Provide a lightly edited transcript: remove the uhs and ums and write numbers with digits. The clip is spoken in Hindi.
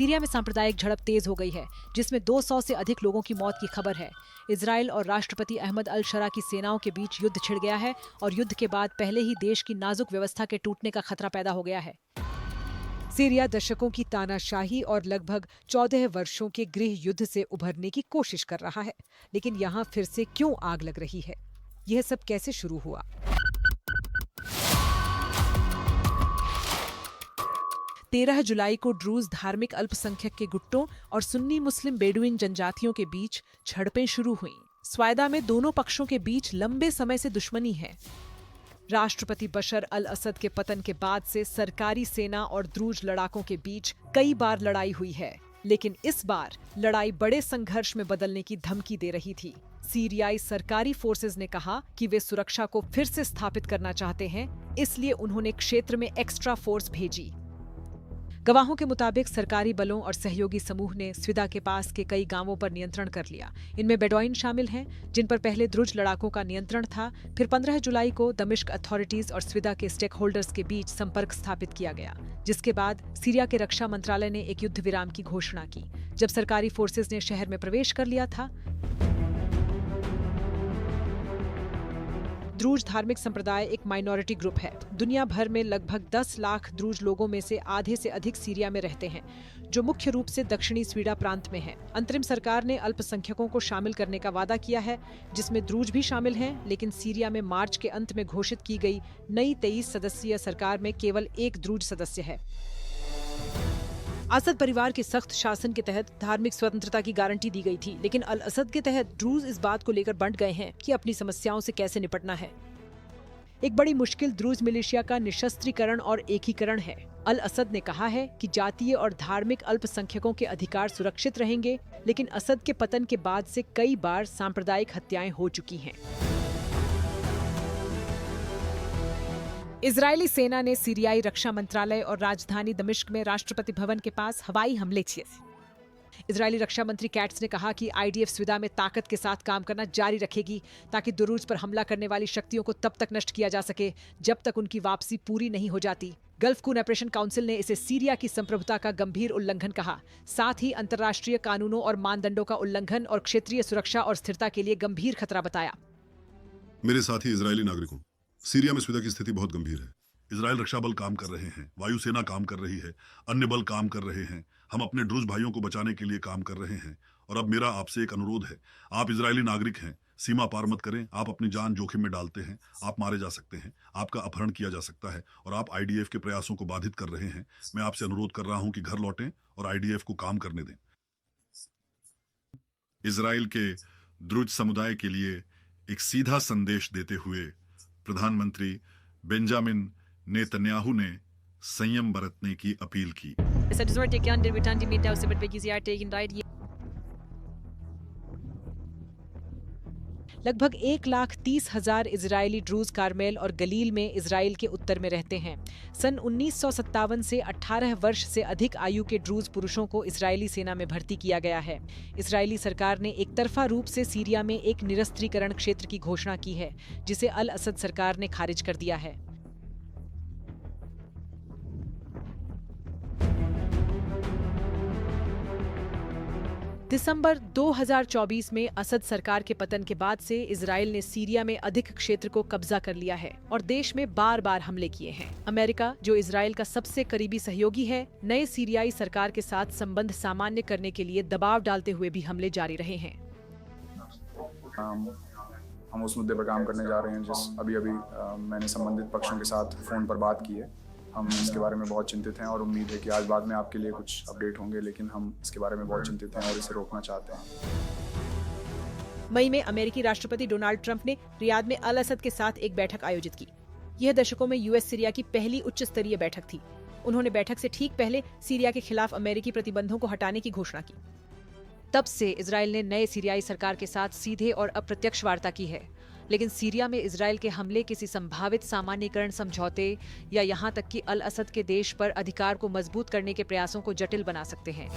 सीरिया में सांप्रदायिक झड़प तेज हो गई है, जिसमें 200 से अधिक लोगों की मौत की खबर है। इजराइल और राष्ट्रपति अहमद अल शरा की सेनाओं के बीच युद्ध छिड़ गया है और युद्ध के बाद पहले ही देश की नाजुक व्यवस्था के टूटने का खतरा पैदा हो गया है। सीरिया दशकों की तानाशाही और लगभग 14 वर्षों के गृह युद्ध से उभरने की कोशिश कर रहा है, लेकिन यहाँ फिर से क्यों आग लग रही है? यह सब कैसे शुरू हुआ? 13 जुलाई को ड्रूज धार्मिक अल्पसंख्यक के गुट्टों और सुन्नी मुस्लिम बेडुइन जनजातियों के बीच झड़पें शुरू हुईं। स्वायदा में दोनों पक्षों के बीच लंबे समय से दुश्मनी है। राष्ट्रपति बशर अल असद के पतन के बाद से सरकारी सेना और द्रूज लड़ाकों के बीच कई बार लड़ाई हुई है, लेकिन इस बार लड़ाई बड़े संघर्ष में बदलने की धमकी दे रही थी। सीरियाई सरकारी फोर्सेज ने कहा कि वे सुरक्षा को फिर से स्थापित करना चाहते हैं, इसलिए उन्होंने क्षेत्र में एक्स्ट्रा फोर्स भेजी। गवाहों के मुताबिक सरकारी बलों और सहयोगी समूह ने स्विदा के पास के कई गांवों पर नियंत्रण कर लिया। इनमें बेडौइन शामिल हैं, जिन पर पहले द्रुज लड़ाकों का नियंत्रण था। फिर 15 जुलाई को दमिश्क अथॉरिटीज और स्विदा के स्टेक होल्डर्स के बीच संपर्क स्थापित किया गया, जिसके बाद सीरिया के रक्षा मंत्रालय ने एक युद्ध विराम की घोषणा की। जब सरकारी फोर्सेज ने शहर में प्रवेश कर लिया था, द्रूज धार्मिक संप्रदाय एक माइनॉरिटी ग्रुप है। दुनिया भर में लगभग 10 लाख द्रूज लोगों में से आधे से अधिक सीरिया में रहते हैं, जो मुख्य रूप से दक्षिणी स्वीडा प्रांत में है। अंतरिम सरकार ने अल्पसंख्यकों को शामिल करने का वादा किया है, जिसमें द्रूज भी शामिल हैं, लेकिन सीरिया में मार्च के अंत में घोषित की गई नई 23 सदस्यीय सरकार में केवल एक द्रूज सदस्य है। असद परिवार के सख्त शासन के तहत धार्मिक स्वतंत्रता की गारंटी दी गई थी, लेकिन अल असद के तहत ड्रूज इस बात को लेकर बंट गए हैं कि अपनी समस्याओं से कैसे निपटना है। एक बड़ी मुश्किल द्रूज मिलिशिया का निशस्त्रीकरण और एकीकरण है। अल असद ने कहा है कि जातीय और धार्मिक अल्पसंख्यकों के अधिकार सुरक्षित रहेंगे, लेकिन असद के पतन के बाद से कई बार सांप्रदायिक हत्याएं हो चुकी हैं। इजरायली सेना ने सीरियाई रक्षा मंत्रालय और राजधानी दमिश्क में राष्ट्रपति भवन के पास हवाई हमले किए। इजरायली रक्षा मंत्री कैट्स ने कहा कि आईडीएफ स्विदा में ताकत के साथ काम करना जारी रखेगी, ताकि दुरूज पर हमला करने वाली शक्तियों को तब तक नष्ट किया जा सके जब तक उनकी वापसी पूरी नहीं हो जाती। गल्फ कून ऑपरेशन काउंसिल ने इसे सीरिया की संप्रभुता का गंभीर उल्लंघन कहा, साथ ही अंतर्राष्ट्रीय कानूनों और मानदंडों का उल्लंघन और क्षेत्रीय सुरक्षा और स्थिरता के लिए गंभीर खतरा बताया। मेरे साथी इजरायली नागरिकों, सीरिया में स्विदा की स्थिति बहुत गंभीर है। इजरायल रक्षा बल काम कर रहे हैं, वायुसेना काम कर रही है, अन्य बल काम कर रहे हैं। हम अपने ड्रूज भाइयों को बचाने के लिए काम कर रहे हैं। और अब मेरा आपसे एक अनुरोध है, आप इजरायली नागरिक हैं, सीमा पार मत करें। आप अपनी जान जोखिम में डालते हैं, आप मारे जा सकते हैं, आपका अपहरण किया जा सकता है और आप आईडीएफ के प्रयासों को बाधित कर रहे हैं। मैं आपसे अनुरोध कर रहा हूं कि घर लौटें और आईडीएफ को काम करने दें। इजरायल के द्रूज समुदाय के लिए एक सीधा संदेश देते हुए प्रधानमंत्री बेंजामिन नेतन्याहू ने संयम बरतने की अपील की। लगभग 1,30,000 इजरायली ड्रूज कार्मेल और गलील में इजराइल के उत्तर में रहते हैं। सन 1957 से 18 वर्ष से अधिक आयु के ड्रूज पुरुषों को इजरायली सेना में भर्ती किया गया है। इजरायली सरकार ने एक तरफा रूप से सीरिया में एक निरस्त्रीकरण क्षेत्र की घोषणा की है, जिसे अल असद सरकार ने खारिज कर दिया है। दिसंबर 2024 में असद सरकार के पतन के बाद से इजराइल ने सीरिया में अधिक क्षेत्र को कब्जा कर लिया है और देश में बार बार हमले किए हैं। अमेरिका, जो इजराइल का सबसे करीबी सहयोगी है, नए सीरियाई सरकार के साथ संबंध सामान्य करने के लिए दबाव डालते हुए भी हमले जारी रहे हैं। हम उस मुद्दे पर काम करने जा रहे हैं जिस अभी मैंने संबंधित पक्षों के साथ फोन पर बात की है। हम इसके बारे में बहुत चिंतित हैं और उम्मीद है कि आज बाद में आपके लिए कुछ अपडेट होंगे, लेकिन हम इसके बारे में बहुत चिंतित हैं और इसे रोकना चाहते हैं। मई में अमेरिकी राष्ट्रपति डोनाल्ड ट्रंप ने रियाद में अल असद के साथ एक बैठक आयोजित की। यह दशकों में यूएस सीरिया की पहली उच्च स्तरीय बैठक थी। उन्होंने बैठक से ठीक पहले सीरिया के खिलाफ अमेरिकी प्रतिबंधों को हटाने की घोषणा की। तब से इजराइल ने नए सीरियाई सरकार के साथ सीधे और अप्रत्यक्ष वार्ता की है, लेकिन सीरिया में इजराइल के हमले किसी संभावित सामान्यीकरण समझौते या यहाँ तक कि अल असद के देश पर अधिकार को मजबूत करने के प्रयासों को जटिल बना सकते हैं।